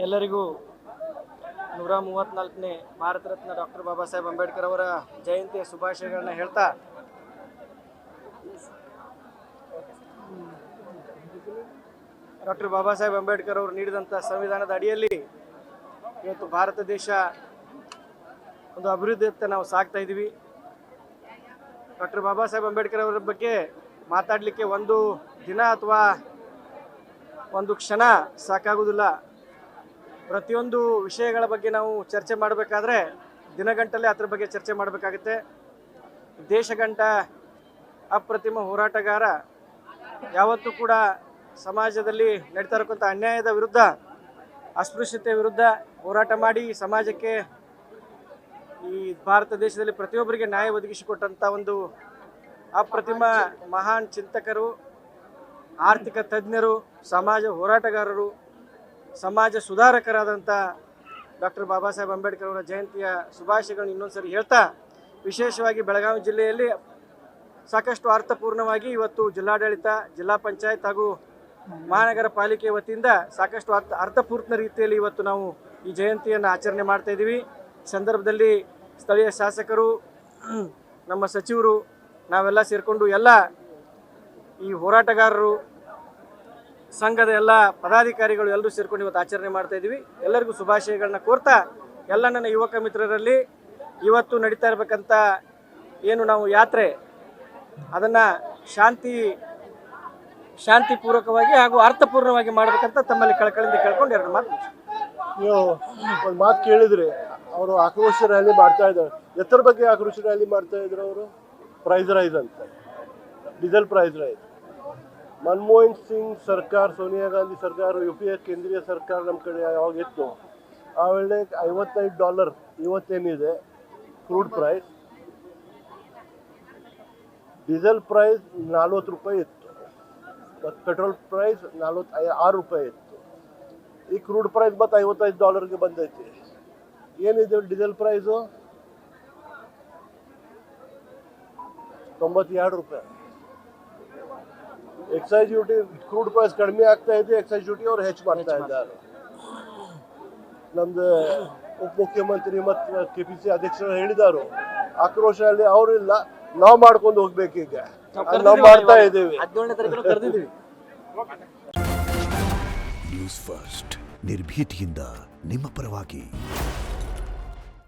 ಎಲ್ಲರಿಗೂ 134ನೇ ಭಾರತ ರತ್ನ ಡಾಕ್ಟರ್ ಬಾಬಾ ಸಾಹೇಬ್ ಅಂಬೇಡ್ಕರ್ ಅವರ ಜಯಂತಿಯ ಶುಭಾಶಯಗಳನ್ನು ಹೇಳ್ತಾ ಡಾಕ್ಟರ್ ಬಾಬಾ ಸಾಹೇಬ್ ಅಂಬೇಡ್ಕರ್ ಅವರು ನೀಡಿದಂಥ ಸಂವಿಧಾನದ ಅಡಿಯಲ್ಲಿ ಇವತ್ತು ಭಾರತ ದೇಶ ಒಂದು ಅಭಿವೃದ್ಧಿಯತ್ತ ನಾವು ಸಾಗ್ತಾ ಇದ್ದೀವಿ. ಡಾಕ್ಟರ್ ಬಾಬಾ ಸಾಹೇಬ್ ಅಂಬೇಡ್ಕರ್ ಅವರ ಬಗ್ಗೆ ಮಾತಾಡಲಿಕ್ಕೆ ಒಂದು ದಿನ ಅಥವಾ ಒಂದು ಕ್ಷಣ ಸಾಕಾಗುವುದಿಲ್ಲ. ಪ್ರತಿಯೊಂದು ವಿಷಯಗಳ ಬಗ್ಗೆ ನಾವು ಚರ್ಚೆ ಮಾಡಬೇಕಾದ್ರೆ ದಿನಗಂಟಲೆ ಅದರ ಬಗ್ಗೆ ಚರ್ಚೆ ಮಾಡಬೇಕಾಗುತ್ತೆ. ದೇಶಗಂಟ ಅಪ್ರತಿಮ ಹೋರಾಟಗಾರ, ಯಾವತ್ತೂ ಕೂಡ ಸಮಾಜದಲ್ಲಿ ನಡೀತಾ ಇರತಕ್ಕಂಥ ಅನ್ಯಾಯದ ವಿರುದ್ಧ, ಅಸ್ಪೃಶ್ಯತೆ ವಿರುದ್ಧ ಹೋರಾಟ ಮಾಡಿ ಸಮಾಜಕ್ಕೆ, ಈ ಭಾರತ ದೇಶದಲ್ಲಿ ಪ್ರತಿಯೊಬ್ಬರಿಗೆ ನ್ಯಾಯ ಒದಗಿಸಿಕೊಟ್ಟಂಥ ಒಂದು ಅಪ್ರತಿಮ ಮಹಾನ್ ಚಿಂತಕರು, ಆರ್ಥಿಕ ತಜ್ಞರು, ಸಮಾಜ ಹೋರಾಟಗಾರರು, ಸಮಾಜ ಸುಧಾರಕರಾದಂಥ ಡಾಕ್ಟರ್ ಬಾಬಾ ಸಾಹೇಬ್ ಅಂಬೇಡ್ಕರ್ ಅವರ ಜಯಂತಿಯ ಶುಭಾಶಯಗಳನ್ನು ಇನ್ನೊಂದ್ಸರಿ ಹೇಳ್ತಾ, ವಿಶೇಷವಾಗಿ ಬೆಳಗಾವಿ ಜಿಲ್ಲೆಯಲ್ಲಿ ಸಾಕಷ್ಟು ಅರ್ಥಪೂರ್ಣವಾಗಿ ಇವತ್ತು ಜಿಲ್ಲಾಡಳಿತ, ಜಿಲ್ಲಾ ಪಂಚಾಯತ್ ಹಾಗೂ ಮಹಾನಗರ ಪಾಲಿಕೆ ವತಿಯಿಂದ ಸಾಕಷ್ಟು ಅರ್ಥಪೂರ್ಣ ರೀತಿಯಲ್ಲಿ ಇವತ್ತು ನಾವು ಈ ಜಯಂತಿಯನ್ನು ಆಚರಣೆ ಮಾಡ್ತಾ ಇದ್ದೀವಿ. ಸಂದರ್ಭದಲ್ಲಿ ಸ್ಥಳೀಯ ಶಾಸಕರು, ನಮ್ಮ ಸಚಿವರು, ನಾವೆಲ್ಲ ಸೇರಿಕೊಂಡು ಎಲ್ಲ ಈ ಹೋರಾಟಗಾರರು, ಸಂಘದ ಎಲ್ಲ ಪದಾಧಿಕಾರಿಗಳು ಎಲ್ಲರೂ ಸೇರ್ಕೊಂಡು ಇವತ್ತು ಆಚರಣೆ ಮಾಡ್ತಾ ಇದ್ದೀವಿ. ಎಲ್ಲರಿಗೂ ಶುಭಾಶಯಗಳನ್ನ ಕೋರ್ತಾ, ಎಲ್ಲ ನನ್ನ ಯುವಕ ಮಿತ್ರರಲ್ಲಿ ಇವತ್ತು ನಡೀತಾ ಇರಬೇಕಂತ ಏನು ನಾವು ಯಾತ್ರೆ, ಅದನ್ನು ಶಾಂತಿಪೂರ್ವಕವಾಗಿ ಹಾಗೂ ಅರ್ಥಪೂರ್ಣವಾಗಿ ಮಾಡಬೇಕಂತ ತಮ್ಮಲ್ಲಿ ಕಳಕಳಿಯಿಂದ ಕೇಳ್ಕೊಂಡು ಎರಡು ಮಾತು. ನೀವು ಒಂದು ಮಾತು ಕೇಳಿದ್ರಿ, ಅವರು ಆಕ್ರೋಶ ರ್ಯಾಲಿ ಮಾಡ್ತಾ ಇದ್ದಾರೆ. ಎತ್ತರ ಬಗ್ಗೆ ಆಕ್ರೋಶ ರ್ಯಾಲಿ ಮಾಡ್ತಾ ಇದ್ರು ಅವರು? ಪ್ರೈಸ್ ರೈಸ್ ಅಂತ, diesel price rise. Manmohan Singh ಸರ್ಕಾರ, ಸೋನಿಯಾ ಗಾಂಧಿ ಸರ್ಕಾರ, UPA ಕೇಂದ್ರೀಯ ಸರ್ಕಾರ ನಮ್ಮ ಕಡೆ ಯಾವಾಗ ಇತ್ತು, ಆ ವೇಳೆ $55 ಇವತ್ತೇನಿದೆ ಕ್ರೂಡ್ ಪ್ರೈಸ್, ಡೀಸೆಲ್ ಪ್ರೈಸ್ ₹40 ಇತ್ತು, ಮತ್ತು ಪೆಟ್ರೋಲ್ ಪ್ರೈಸ್ ₹46 ಇತ್ತು. ಈ ಕ್ರೂಡ್ ಪ್ರೈಸ್ ಮತ್ತು $55ಗೆ ಬಂದೈತಿ. ಏನಿದೆ diesel price? $92. Excise duty, crude price ಕಡಿಮೆ ಆಗ್ತಾ ಇದೆ, ಎಕ್ಸೈಸ್ ಡ್ಯೂಟಿ ಅವರು ಹೆಚ್ಚು ಮಾಡ್ತಾ ಇದ್ದಾರೆ. ನಮ್ದು ಉಪಮುಖ್ಯಮಂತ್ರಿ ಮತ್ತು KPC ಅಧ್ಯಕ್ಷರು ಹೇಳಿದಾರು, ಆಕ್ರೋಶದಲ್ಲಿ ಅವರಿಲ್ಲ, ನಾವು ಮಾಡ್ಕೊಂಡು ಹೋಗ್ಬೇಕೀಗ, ನಾವು ಮಾಡ್ತಾ ಇದ್ದೀವಿ. 17ನೇ ತಾರೀಕು ಕರೆದಿದ್ದೀವಿ. ನ್ಯೂಸ್ ಫಸ್ಟ್, ನಿರ್ಭೀತಿಯಿಂದ ನಿಮ್ಮ ಪರವಾಗಿ.